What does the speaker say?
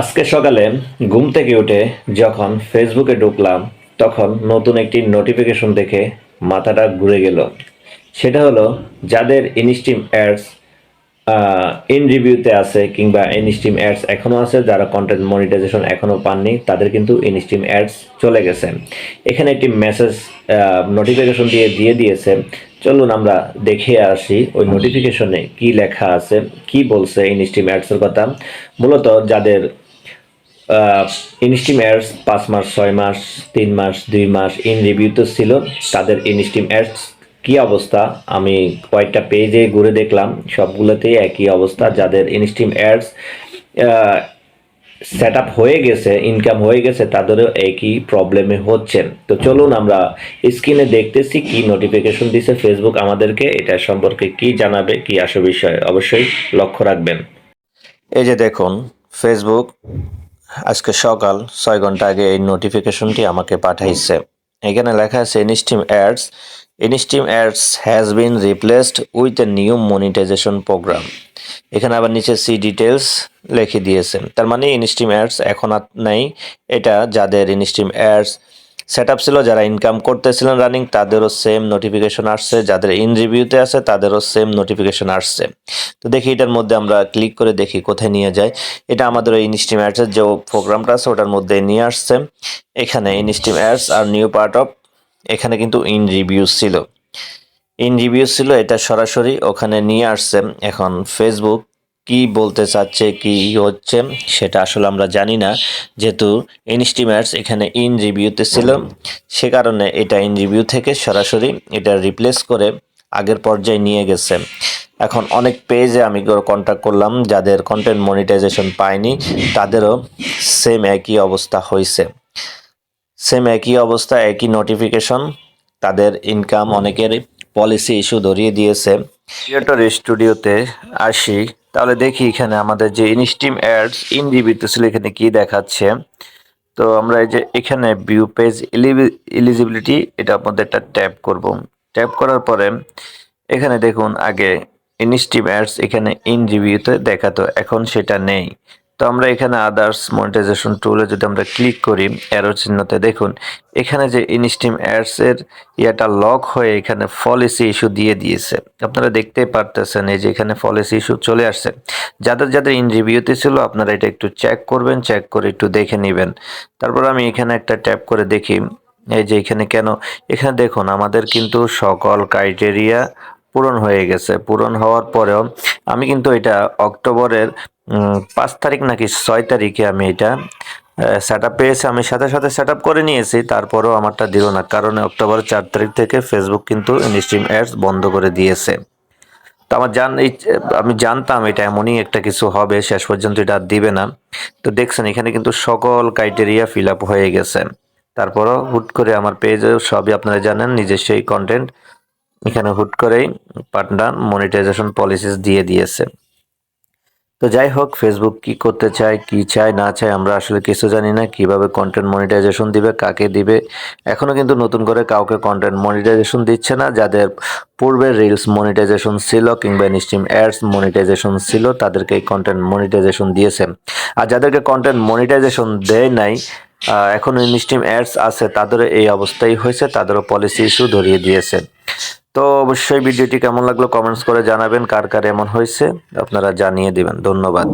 আজকে সকালে ঘুম থেকে উঠে যখন ফেসবুকে ঢুকলাম, তখন নতুন একটি নোটিফিকেশন দেখে মাথাটা ঘুরে গেল। সেটা হলো, যাদের ইনস্ট্রিম অ্যাডস ইন রিভিউতে আছে কিংবা ইনস্ট্রিম অ্যাডস এখনো আছে, যারা কন্টেন্ট মনিটাইজেশন এখনো পাননি, তাদের কিন্তু ইনস্ট্রিম অ্যাডস চলে গেছে। এখানে একটি মেসেজ নোটিফিকেশন দিয়ে দিয়েছে। চলুন আমরা দেখে আসি ওই নোটিফিকেশনে কি লেখা আছে, কি বলছে ইনস্ট্রিম অ্যাডসের কথা। মূলত যাদের ইনস্টিম ads 5 mass, 6 mass, 3 mass, 2 mass in রিভিউতে ছিল, তাদের ইনস্টিম অ্যাডস কি অবস্থা আমি কয়েকটা পেজে ঘুরে দেখলাম, সবগুলোতেই একই অবস্থা। যাদের ইনস্টিম অ্যাডস সেট আপ হয়ে গেছে, ইনকাম হয়ে গেছে, তাদেরও একই প্রবলেমে হচ্ছে। তো চলুন আমরা স্ক্রিনে দেখতেছি কি নোটিফিকেশন দিছে ফেসবুক আমাদেরকে, এটা সম্পর্কে কি জানাবে, কি আসে বিষয়, অবশ্যই লক্ষ্য রাখবেন। এই যে দেখুন, ফেসবুক আজকে সকাল 6 ঘন্টা আগে এই নোটিফিকেশনটি আমাকে পাঠাইছে। এখানে লেখা আছে instream ads has been replaced with a new monetization program. এখানে আবার নিচে সি ডিটেলস লিখে দিয়েছে। তার মানে ইনস্টিম অ্যাডস এখন আর নাই। এটা যাদের ইনস্টিম অ্যাডস সেট আপ ছিল, যারা ইনকাম করতেছিলেন রানিং, তাদেরও সেম নোটিফিকেশন আসছে। যাদের ইন রিভিউতে আছে তাদেরও সেম নোটিফিকেশন আসছে। তো দেখি এটার মধ্যে আমরা ক্লিক করে দেখি কোথায় নিয়ে যায়। এটা আমাদের ওই ইনস্ট্রিম অ্যাডসের যে প্রোগ্রামটা আছে ওটার মধ্যে নিয়ে আসছে। এখানে instream ads are new part of, এখানে কিন্তু ইন রিভিউজ ছিল, এটা সরাসরি ওখানে নিয়ে আসছে। এখন ফেসবুক কি বলতে চাচ্ছে, কি হচ্ছে, সেটা আসলে আমরা জানি না। যেহেতু ইনস্ট্রিম অ্যাডস এখানে ইন রিভিউতে ছিল, সে কারণে এটা ইন রিভিউ থেকে সরাসরি এটা রিপ্লেস করে আগের পর্যায়ে নিয়ে গেছে। এখন অনেক পেজে আমি কন্ট্যাক্ট করলাম, যাদের কন্টেন্ট মনিটাইজেশন পায়নি, তাদেরও সেম একই অবস্থা হয়েছে। একই নোটিফিকেশন, তাদের ইনকাম অনেকের পলিসি ইস্যু ধরিয়ে দিয়েছে। ক্রিয়েটর স্টুডিওতে আসি, তাহলে দেখি এখানে আমাদের যে ইনস্ট্রিম অ্যাডস ইন রিভিউতে ছিল এখানে কি দেখাচ্ছে। তো আমরা এই যে এখানে ভিউ পেজ এলিজিবিলিটি, এটার মধ্যে একটা ট্যাপ করব। ট্যাপ করার পরে এখানে দেখুন, আগে ইনস্ট্রিম অ্যাডস এখানে ইন রিভিউতে দেখাতো, এখন সেটা নেই। তো আমরা এখানে আদার্স মনিটাইজেশন টুলে যদি আমরা ক্লিক করি, অ্যারো চিহ্নতে দেখুন এখানে যে ইনস্ট্রিম অ্যাডস এর ইয়াটা লক হয়ে এখানে পলিসি ইস্যু দিয়ে দিয়েছে। আপনারা দেখতে পারতেছেন এই যে এখানে পলিসি ইস্যু চলে আসছে। যাদের ইন রিভিউতে ছিল, আপনারা এটা একটু চেক করবেন, চেক করে একটু দেখে নেবেন। তারপর আমি এখানে একটা ট্যাপ করে দেখি, এই যে এখানে কেন, এখানে দেখুন আমাদের কিন্তু সকল ক্রাইটেরিয়া পূরণ হয়ে গেছে। পূরণ হওয়ার পরেও আমি কিন্তু এটা অক্টোবরের 5 তারিখ নাকি 6 তারিখে আমি এটা সেট আপ পেয়েছি। আমি সাথে সাথে সেট আপ করে নিয়েছি, তারপরেও আমারটা দিল না, কারণ অক্টোবর 4 তারিখ থেকে ফেসবুক কিন্তু ইনস্ট্রিম অ্যাডস বন্ধ করে দিয়েছে। তো আমি জানতাম এটা এমনই একটা কিছু হবে, শেষ পর্যন্ত এটা আর দিবে না। তো দেখছেন এখানে কিন্তু সকল ক্রাইটেরিয়া ফিল আপ হয়ে গেছে, তারপরও হুট করে আমার পেজে সবই আপনারা জানেন নিজস্বই কন্টেন্ট, এখানে হুট করেই পার্টনার মনিটাইজেশন পলিসিস দিয়ে দিয়েছে। তো যাই হোক, ফেসবুক কি করতে চায়, কি চায় না চায় আমরা আসলে কিছু জানি না। কিভাবে কন্টেন্ট মনিটাইজেশন দিবে, কাকে দিবে, এখনো কিন্তু নতুন করে কাউকে কন্টেন্ট মনিটাইজেশন দিচ্ছে না। যাদের পূর্বে রিলস মনিটাইজেশন ছিল কিংবা ইনস্ট্রিম অ্যাডস মনিটাইজেশন ছিল, তাদেরকে কন্টেন্ট মনিটাইজেশন দিয়েছে। আর যাদেরকে কন্টেন্ট মনিটাইজেশন দেয় নাই, এখন ইনস্ট্রিম অ্যাডস আছে, তাদেরও এই অবস্থাই হয়েছে, তাদেরও পলিসি ইস্যু ধরিয়ে দিয়েছে। তো অবশ্যই ভিডিওটি কেমন লাগলো কমেন্টস করে জানাবেন, কার কার এমন হয়েছে আপনারা জানিয়ে দিবেন। ধন্যবাদ।